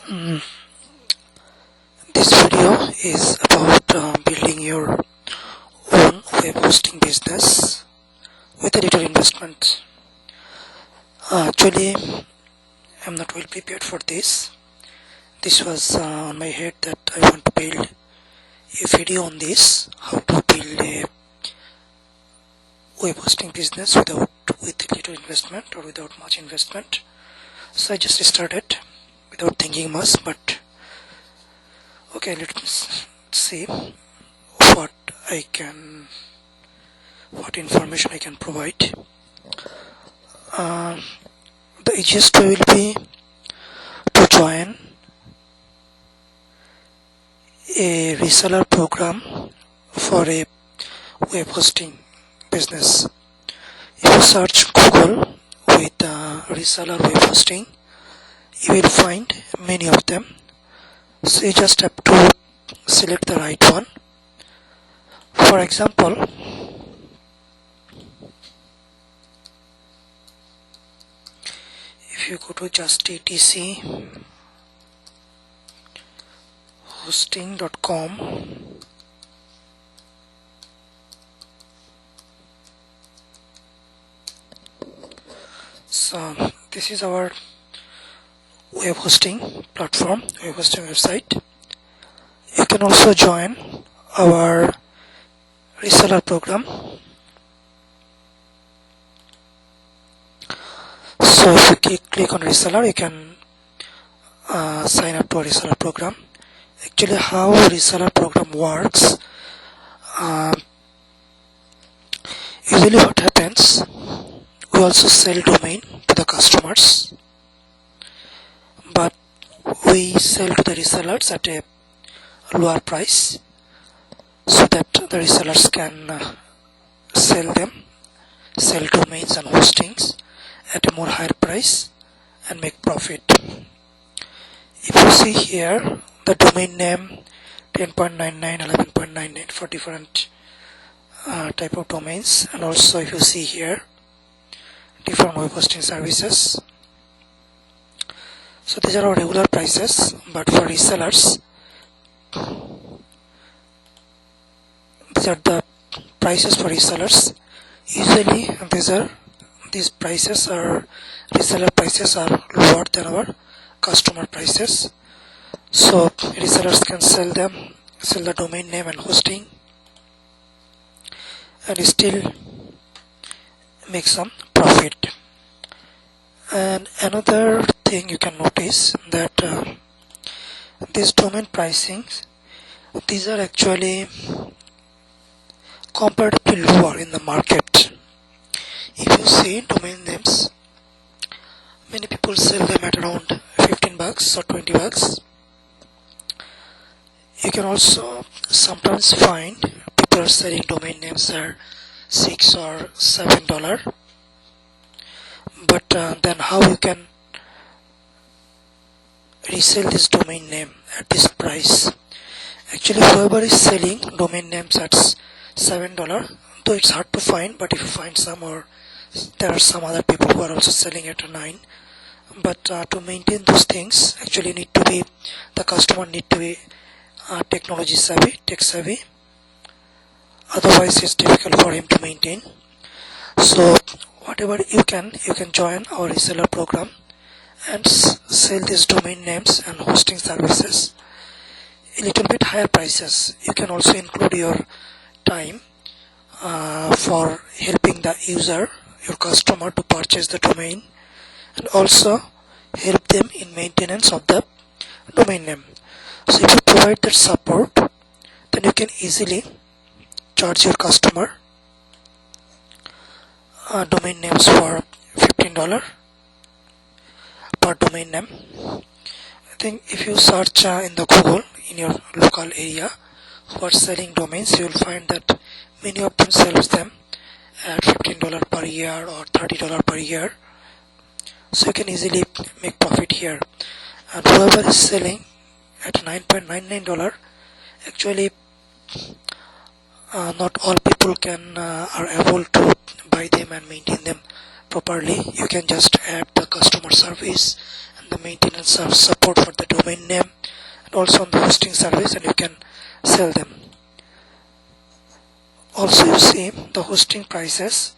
Mm, This video is about building your own web hosting business with a little investment. Actually, I'm not well prepared for this. This was on my head that I want to build a video on this, how to build a web hosting business with little investment or without much investment. So I just started without thinking much, but okay, let's see what information I can provide. The easiest way will be to join a reseller program for a web hosting business. If you search Google with reseller web hosting, you will find many of them. So you just have to select the right one. For example, if you go to just hosting.com, so this is our web hosting platform, web hosting website. You can also join our reseller program. So if you click on reseller, you can sign up to a reseller program. Actually, how a reseller program works, usually what happens, we also sell domain to the customers, but we sell to the resellers at a lower price so that the resellers can sell domains and hostings at a more higher price and make profit. If you see here, the domain name 10.99, 11.99 for different type of domains, and also if you see here different web hosting services. So these are our regular prices, but for resellers, these are the prices for resellers. Usually these prices are reseller prices are lower than our customer prices. So resellers can sell the domain name and hosting, and still make some profit. And another thing you can notice that these domain pricings, these are actually comparatively lower in the market. If you see domain names, many people sell them at around 15 bucks or 20 bucks. You can also sometimes find people are selling domain names at $6 or $7. But then how you can resell this domain name at this price? Actually, whoever is selling domain names at $7, though it's hard to find, but if you find some, or there are some other people who are also selling at $9. But to maintain those things, actually the customer need to be technology savvy, tech savvy. Otherwise, it's difficult for him to maintain. So whatever you can join our reseller program and sell these domain names and hosting services a little bit higher prices. You can also include your time for helping the user, your customer, to purchase the domain, and also help them in maintenance of the domain name. So if you provide that support, then you can easily charge your customer domain names for $15 per domain name. I think if you search in the Google in your local area who are selling domains, you will find that many of them sell them at $15 per year or $30 per year. So you can easily make profit here. And whoever is selling at $9.99, actually not all people are able to buy them and maintain them properly. You can just add the customer service and the maintenance or support for the domain name, and also on the hosting service, and you can sell them. Also you see the hosting prices,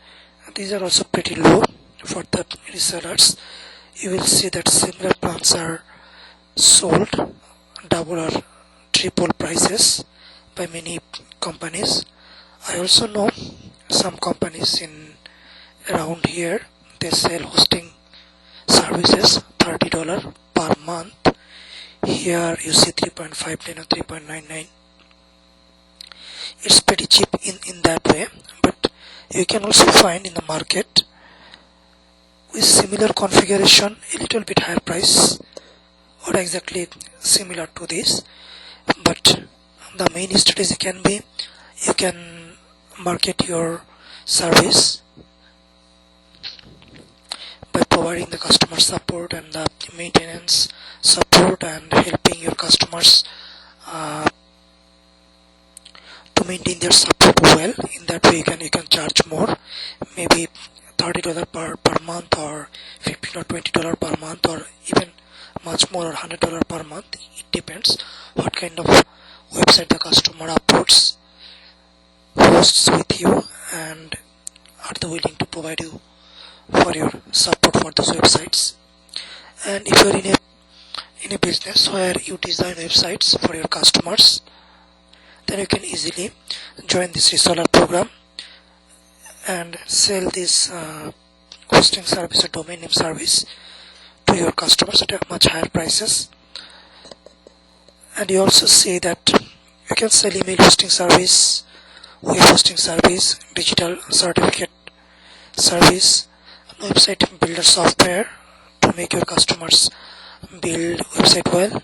these are also pretty low for the resellers. You will see that similar plans are sold double or triple prices by many companies. I also know some companies in around here, they sell hosting services $30 per month. Here you see 3.59 or 3.99. It's pretty cheap in that way, but you can also find in the market with similar configuration a little bit higher price, or exactly similar to this. But the main strategy can be, you can market your service by providing the customer support and the maintenance support and helping your customers to maintain their support well. In that way you can charge more, maybe $30 per month, or $15 or $20 per month, or even much more, or $100 per month. It depends what kind of website the customer uploads, hosts with you, and are they willing to provide you for your support for those websites. And if you're in a business where you design websites for your customers, then you can easily join this reseller program and sell this hosting service or domain name service to your customers at much higher prices. And you also see that you can sell email hosting service, web hosting service, digital certificate service, website builder software to make your customers build website well,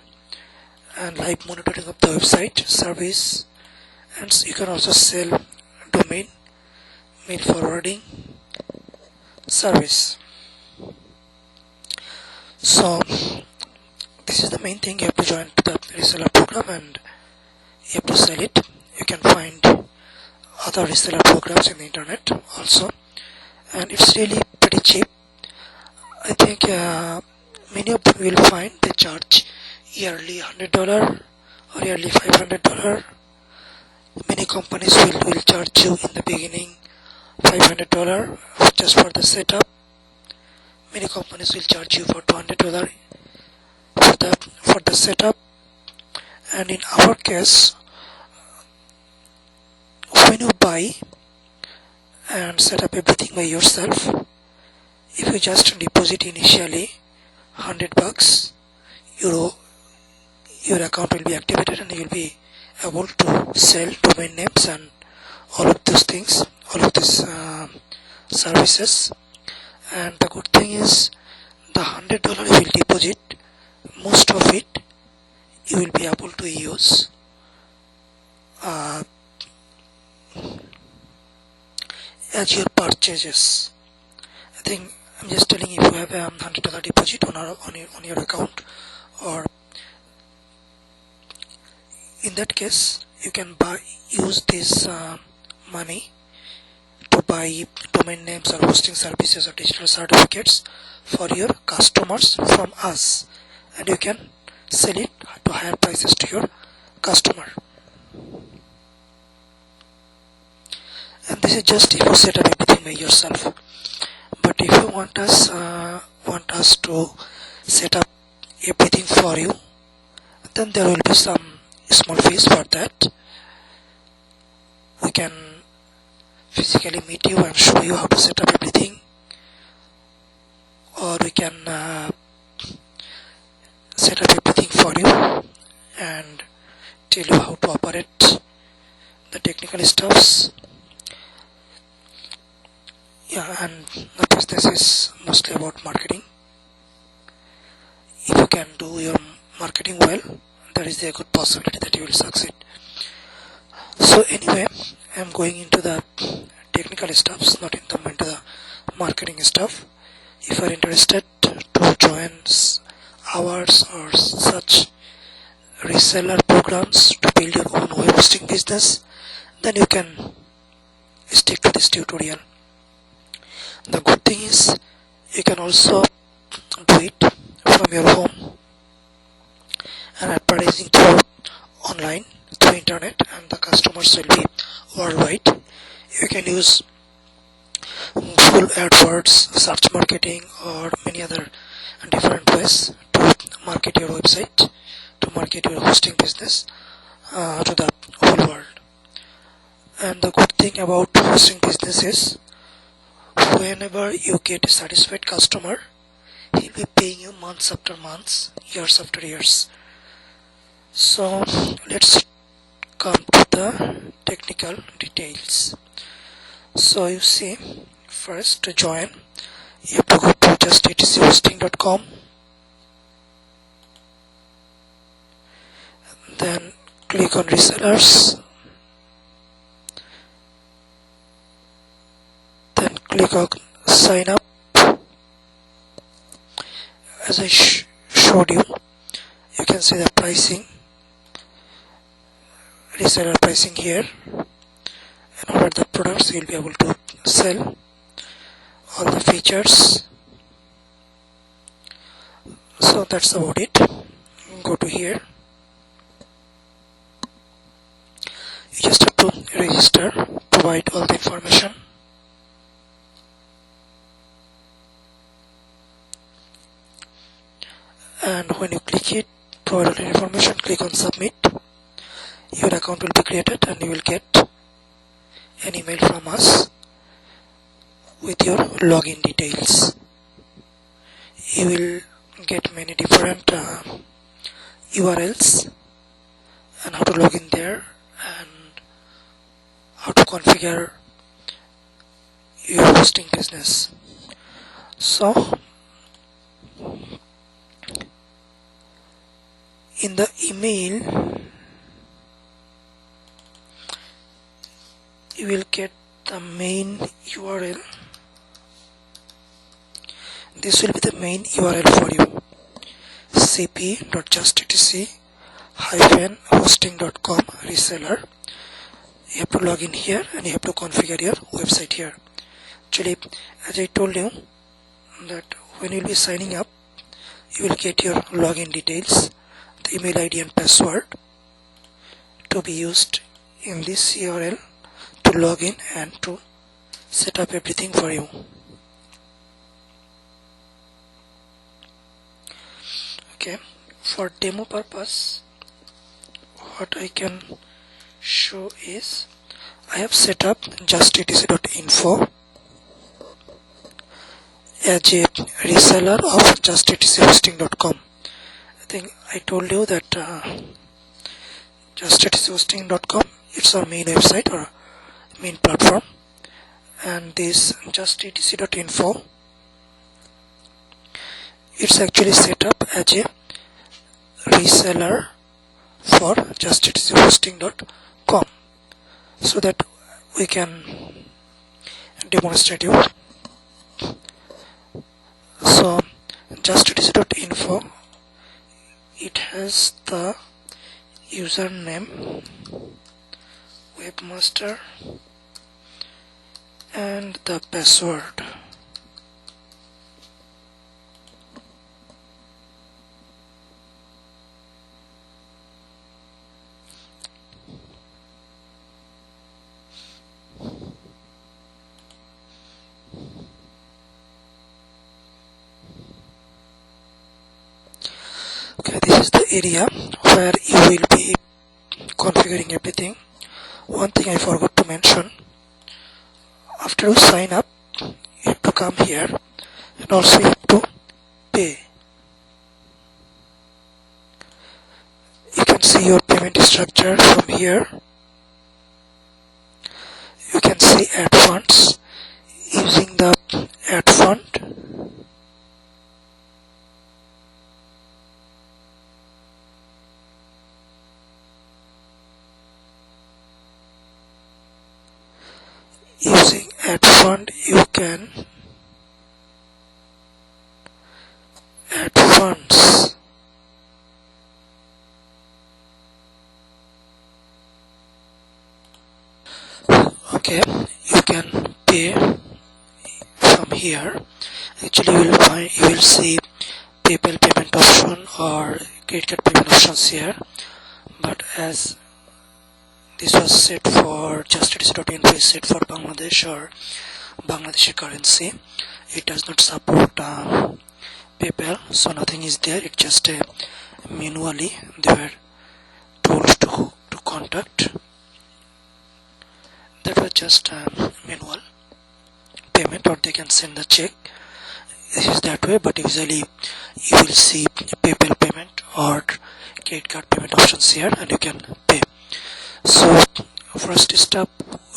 and live monitoring of the website service. And you can also sell domain mail forwarding service. So this is the main thing. You have to join the reseller program and you have to sell it. You can find other reseller programs in the internet also, and it's really pretty cheap. I think many of them will find they charge yearly $100 or yearly $500. Many companies will charge you in the beginning $500 just for the setup. Many companies will charge you for $200 for the setup. And in our case, when you buy and set up everything by yourself, if you just deposit initially $100, your account will be activated and you will be able to sell domain names and all of those things, all of these services. And the good thing is, the $100 you will deposit, most of it you will be able to use as your purchases. I think I'm just telling you, if you have a $100 deposit on your account, or in that case you can use this money to buy domain names or hosting services or digital certificates for your customers from us, and you can sell it to higher prices to your customer. And this is just if you set up everything by yourself. But if you want us to set up everything for you, then there will be some small fees for that. We can physically meet you and show you how to set up everything, or we can set up everything for you and tell you how to operate the technical stuffs. Yeah, and the business is mostly about marketing. If you can do your marketing well, there is a good possibility that you will succeed. So anyway, I'm going into the technical stuffs, not into the marketing stuff. If you are interested to join ours or such reseller programs to build your own web hosting business, then you can stick to this tutorial. The good thing is, you can also do it from your home and advertising through online, through internet, and the customers will be worldwide. You can use Google AdWords, search marketing, or many other different ways to market your website, to market your hosting business to the whole world. And the good thing about hosting business is whenever you get a satisfied customer, he'll be paying you months after months, years after years. So let's come to the technical details. So you see, first to join, you have to go to justetchhosting.com, then click on resellers, then click on sign up. As I showed you, you can see the pricing, reseller pricing here, and what are the products you'll be able to sell, all the features. So that's about it. Go to here. You just have to register, provide all the information. And when you click it, provide all the information, click on submit. Your account will be created and you will get an email from us with your login details. You will get many different URLs and how to log in there and how to configure your hosting business. So in the email you will get the main URL. This will be the main URL for you, cp.justetc-hosting.com reseller. You have to log in here and you have to configure your website here. Actually, as I told you that when you will be signing up, you will get your login details, the email ID and password to be used in this URL to log in and to set up everything for you. Okay, for demo purpose, what I can show is I have set up justetc.info as a reseller of justetchhosting.com. I think I told you that justetchhosting.com, it's our main website or main platform, and this justetc.info, it's actually set up as a reseller for justetchhosting.com, so that we can demonstrate you. So justetc.info, it has the username, webmaster, and the password. Okay, this is the area where you will be configuring everything. One thing I forgot to mention, after you sign up, you have to come here and also you have to pay. You can see your payment structure from here. You can see add funds using the add fund. Using add fund, you can add funds. Okay, you can pay from here. Actually, you will see PayPal payment option or credit card payment options here, but as this was set for justetc.info is set for Bangladesh or Bangladeshi currency, it does not support PayPal, so nothing is there. It's just manually they were told to contact. That was just manual payment, or they can send the check. This is that way, but usually you will see PayPal payment or credit card payment options here, and you can pay. So first step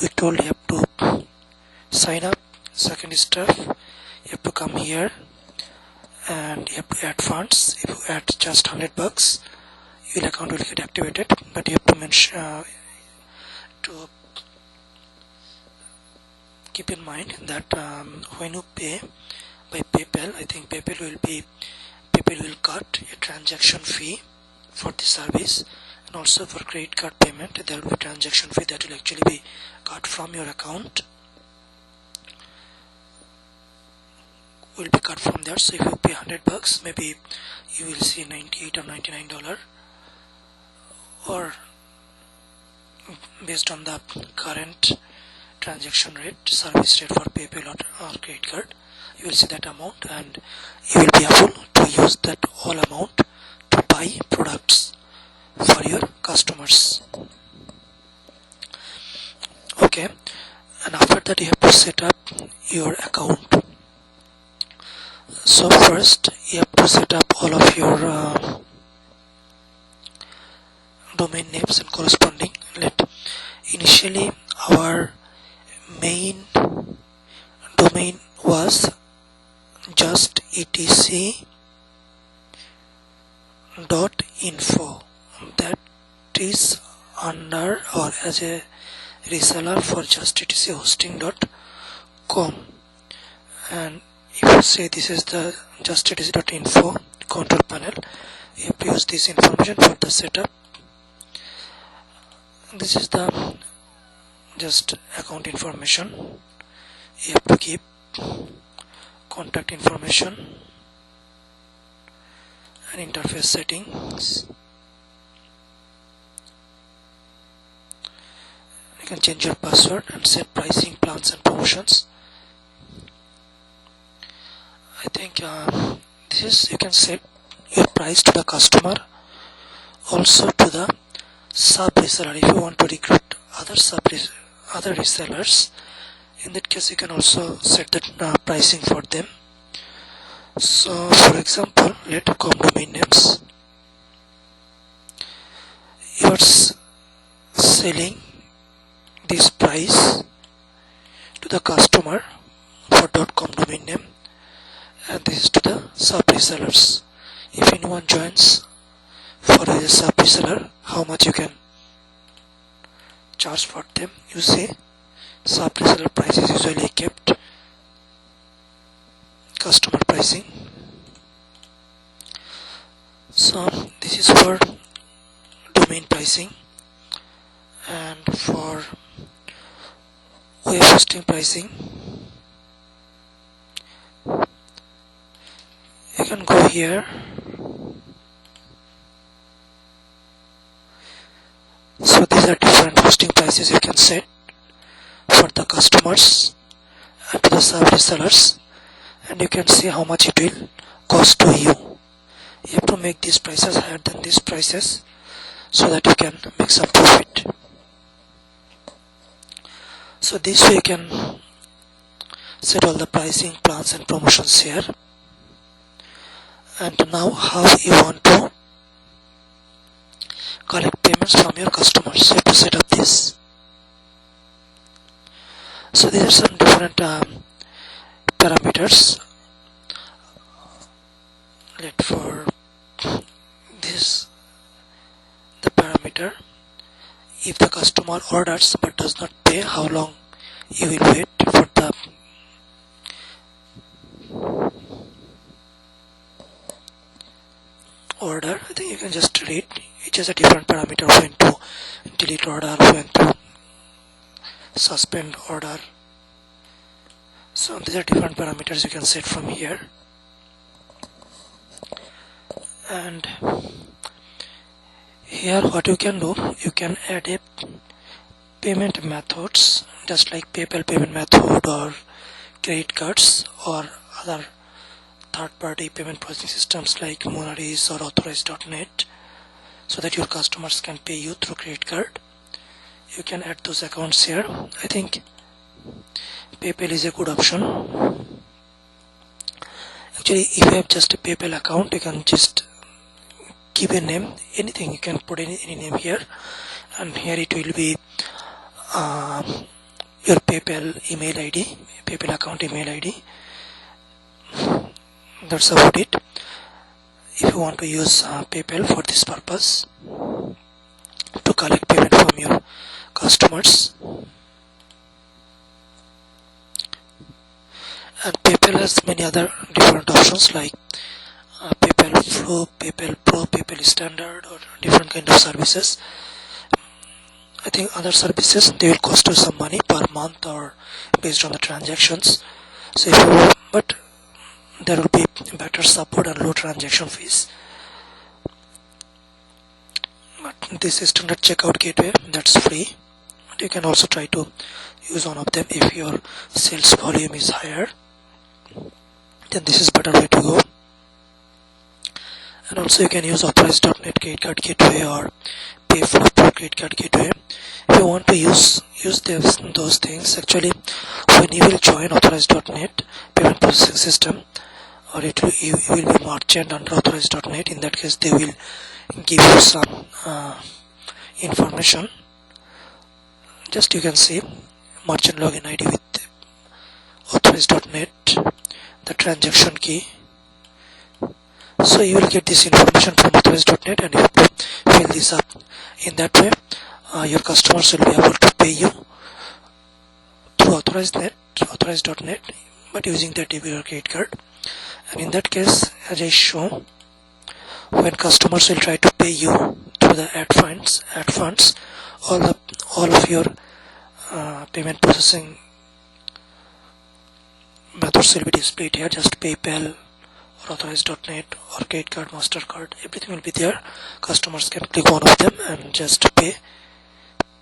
we told you have to sign up. Second step, you have to come here and you have to add funds. If you add just $100, your account will get activated, but you have to mention to keep in mind that when you pay by PayPal, I think PayPal will cut a transaction fee for the service, and also for credit card payment there will be transaction fee that will actually be cut from your account, will be cut from there. So if you pay $100, maybe you will see $98 or $99, or based on the current transaction rate, service rate for PayPal or credit card, you will see that amount, and you will be able to use that all amount to buy products for your customers. Okay, and after that you have to set up your account. So first you have to set up all of your domain names and corresponding. Initially our main domain was just etc.info. That is under or as a reseller for justetchhosting.com, and if you say this is the justetch.info control panel, you have to use this information for the setup. This is the just account information. You have to keep contact information and interface settings. You can change your password and set pricing, plans and promotions. I think this is, you can set your price to the customer, also to the sub-reseller. If you want to recruit other resellers, in that case you can also set the pricing for them. So for example, let's come domain names. You are selling this price to the customer for .com domain name, and this is to the sub-resellers. If anyone joins for a sub-reseller, how much you can charge for them. You see, sub-reseller price is usually kept customer pricing. So this is for domain pricing, and for web hosting pricing you can go here. So these are different hosting prices you can set for the customers and to the sub-resellers, and you can see how much it will cost to you. You have to make these prices higher than these prices so that you can make some profit. So this way you can set all the pricing, plans and promotions here. And now how you want to collect payments from your customers. You have to set up this. So these are some different parameters. For this, the parameter, if the customer orders but does not pay, how long you will wait for the order. I think you can just read. It's just a different parameter, when to delete order, when to suspend order. So these are different parameters you can set from here. And here what you can do, you can add a payment methods just like PayPal payment method or credit cards or other third-party payment processing systems like Monaris or Authorize.net, so that your customers can pay you through credit card. You can add those accounts here. I think PayPal is a good option. Actually, if you have just a PayPal account, you can just give a name, anything, you can put any name here, and here it will be your PayPal email ID, PayPal account email ID. That's about it. If you want to use PayPal for this purpose to collect payment from your customers, and PayPal has many other different options like PayPal Flow, PayPal Pro, PayPal Standard, or different kind of services. I think other services, they will cost you some money per month or based on the transactions. So if you, but there will be better support and low transaction fees. But this is standard checkout gateway, that's free. But you can also try to use one of them if your sales volume is higher. Then this is better way to go. And also you can use Authorize.net credit card gateway or PayFlow Pro credit card gateway. If you want to use those things, actually when you will join Authorize.net payment processing system, or you will be merchant under Authorize.net, in that case they will give you some information. Just you can see merchant login ID with Authorize.net, the transaction key. So you will get this information from Authorize.net and you have to fill this up. In that way your customers will be able to pay you through Authorize.net, but using their debit or credit card. And in that case, as I show, when customers will try to pay you through the ad funds, all of your payment processing methods will be displayed here. Just PayPal or Authorize.net or credit card, MasterCard, everything will be there. Customers can click one of them and just pay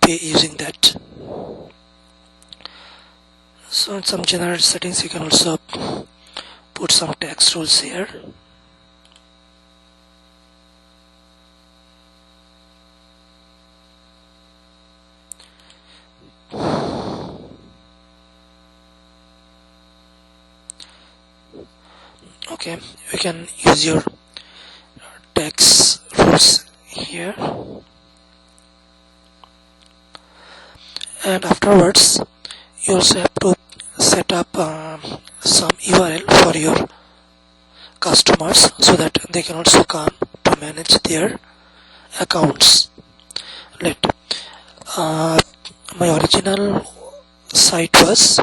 using that. So in some general settings, you can also put some tax rules here. Okay, you can use your tax rules here, and afterwards you also have to set up some URL for your customers so that they can also come to manage their accounts. My original site was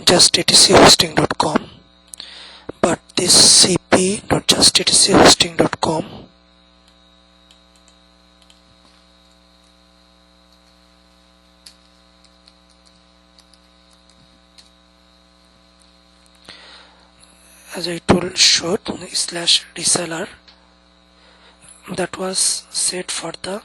just etchosting.com, but this cp.justetchhosting.com as I showed / reseller, that was set for the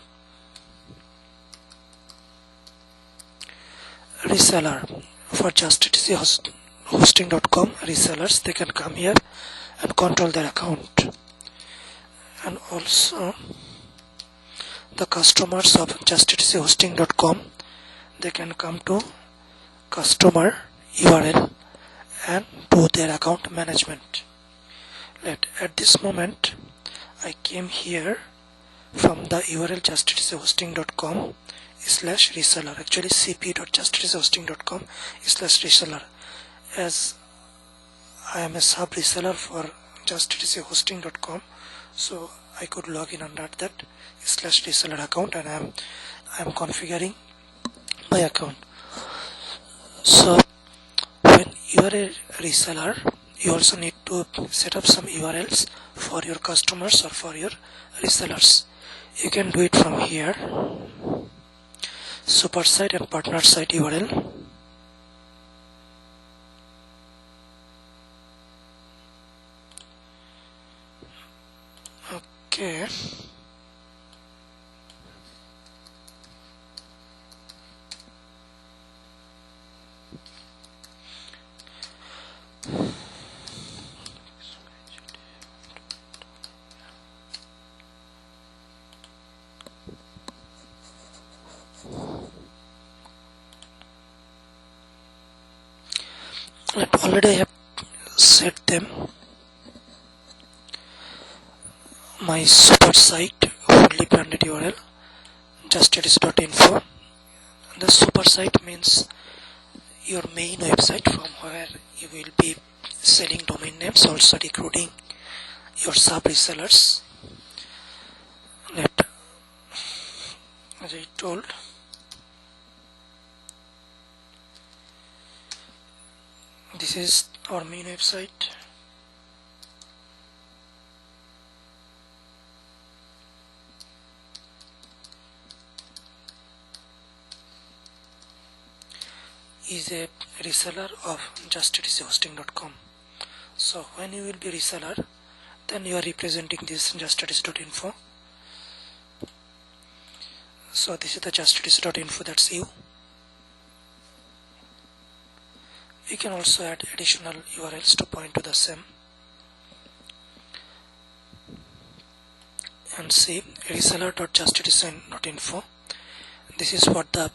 reseller. For justetchhosting.com resellers, they can come here and control their account, and also the customers of justetchhosting.com, they can come to customer URL and do their account management. At this moment I came here from the URL justetchhosting.com /reseller, actually cp.justetchhosting.com /reseller, as I am a sub reseller for justetchhosting.com, so I could log in under that /reseller account, and I am configuring my account. So when you are a reseller, you also need to set up some URLs for your customers or for your resellers. You can do it from here, super site and partner site URL. Okay. Already I have set them. My super site fully branded URL juststatus.info. The super site means your main website from where you will be selling domain names, also recruiting your sub resellers. As I told, this is our main website. Is a reseller of juststatus.hosting.com. So when you will be reseller, then you are representing this juststatus.info. So this is the juststatus.info, that's you. We can also add additional URLs to point to the same. And see reseller.juststatus.info. This is what the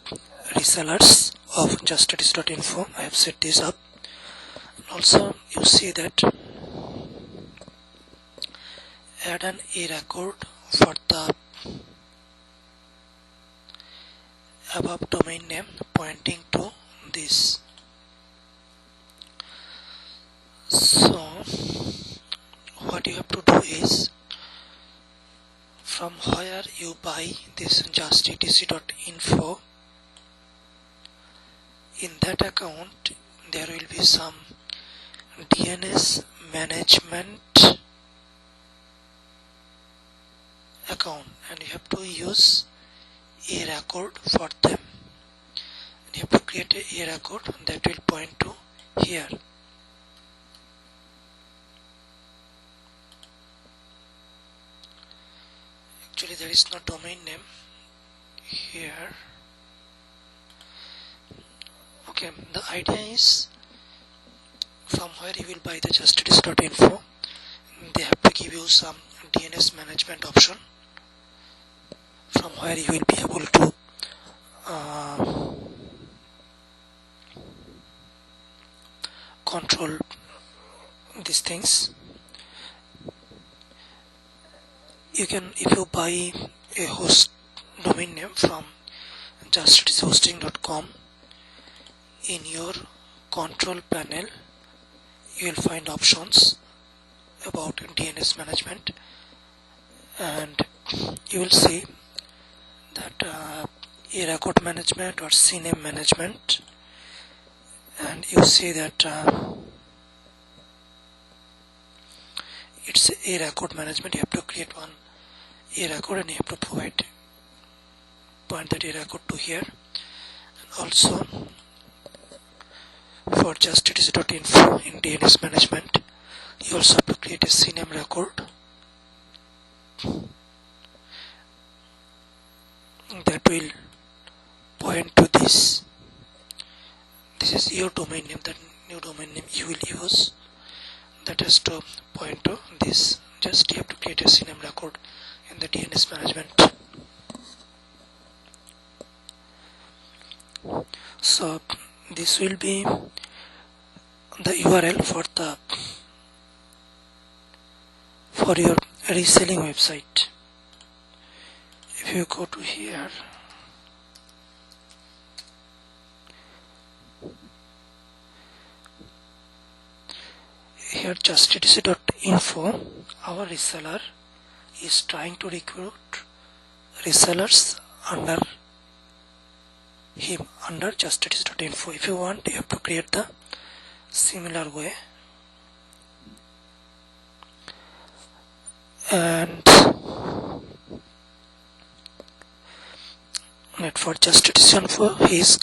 resellers of juststatus.info. I have set this up. Also you see that add an A record for the above domain name pointing to this. So what you have to do is, from where you buy this juststatus.info, in that account there will be some DNS management account, and you have to use a record for them. You have to create a record that will point to here. Actually there is no domain name here. Okay, the idea is, from where you will buy the juststatus.info, they have to give you some DNS management option from where you will be able to control these things. You can, if you buy a host domain name from juststatushosting.com, in your control panel you will find options about DNS management, and you will see that a record management or CNAME management, and you see that it's a record management. You have to create one a record and you have to point that a record to here. And also for juststatus.info in DNS management, you also have to create a CNAME record that will point to this. This is your domain name, the new domain name you will use, that has to point to this. Just you have to create a CNAME record in the DNS management. So this will be the URL for your reselling website. If you go to here, juststatus.info, our reseller is trying to recruit resellers under him, under juststatus.info. If you want, you have to create the similar way. And for juststatus.info, he is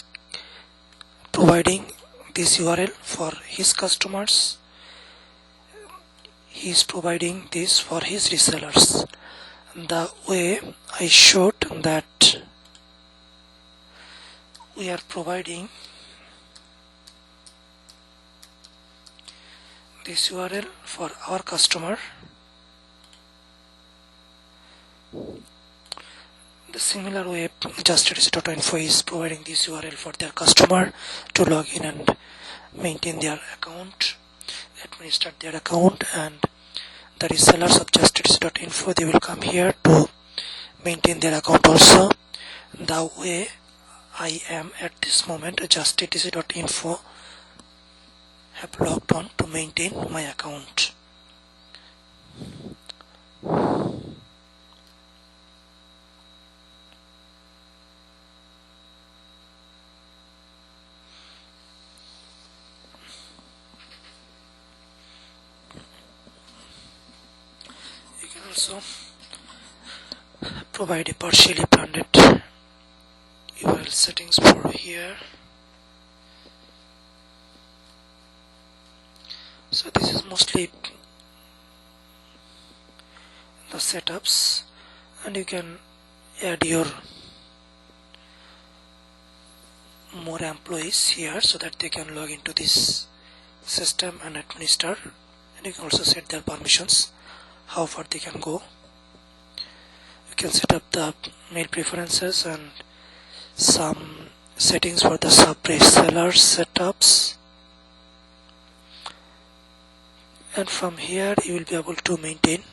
providing this URL for his customers. He is providing this for his resellers. the way I showed that we are providing this URL for our customer. The similar way justetc.info is providing this URL for their customer to log in and maintain their account, administer their account, and the resellers of justetc.info, they will come here to maintain their account also. The way I am at this moment, justetc.info have logged on to maintain my account. You can also provide a partially branded URL settings for here. So this is mostly the setups, and you can add your more employees here so that they can log into this system and administer, and you can also set their permissions, how far they can go. You can set up the mail preferences and some settings for the sub-reseller setups, and from here you will be able to maintain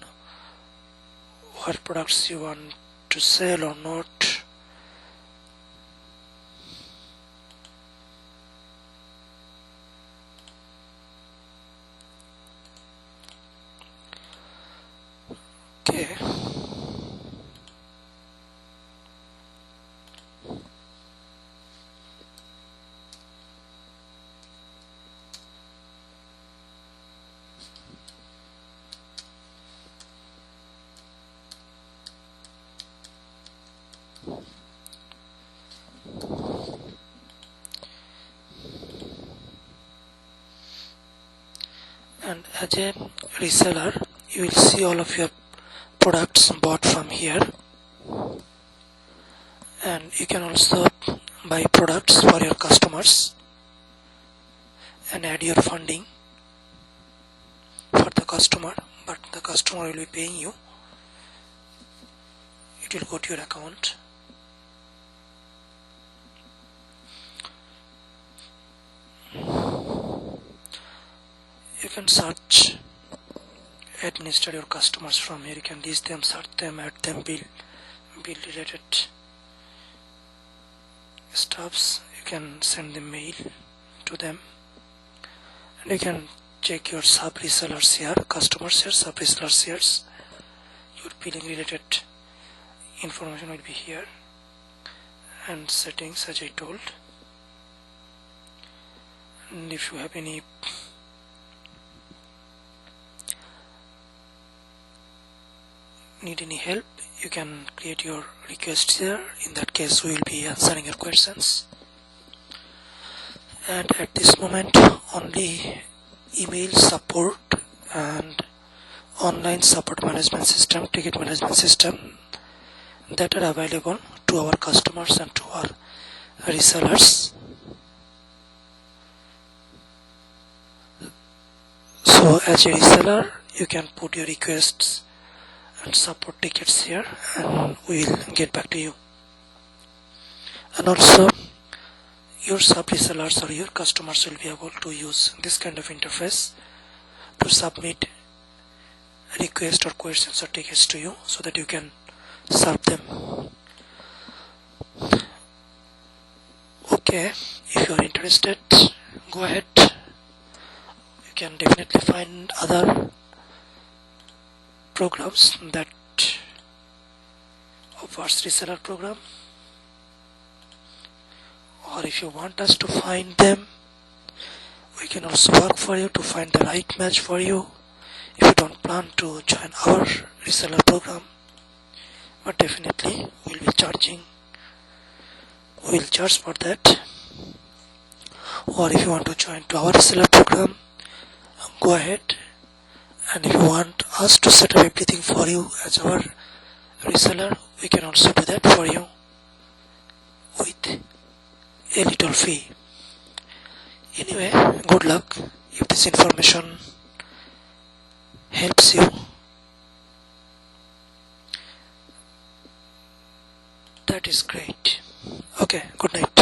what products you want to sell or not. Okay. And as a reseller, you will see all of your products bought from here, and you can also buy products for your customers and add your funding for the customer, but the customer will be paying you. It will go to your account. You can search, administer your customers from here. You can list them, search them, add them, build related stuffs. You can send them mail to them, and you can check your sub resellers here, customers here, sub resellers here. Your billing related information will be here, and settings as I told. And if you have any need any help, you can create your request here. In that case, we will be answering your questions. And at this moment, only email support and online support management system, ticket management system, that are available to our customers and to our resellers. So as a reseller, you can put your requests and support tickets here, and we will get back to you. And also your sub resellers or your customers will be able to use this kind of interface to submit requests or questions or tickets to you so that you can serve them. Okay, if you are interested, go ahead. You can definitely find other programs that offers reseller program, or if you want us to find them, we can also work for you to find the right match for you if you don't plan to join our reseller program. But definitely we'll charge for that. Or if you want to join to our reseller program, go ahead. And if you want us to set up everything for you as our reseller, we can also do that for you with a little fee. Anyway, good luck. If this information helps you, that is great. Okay, good night.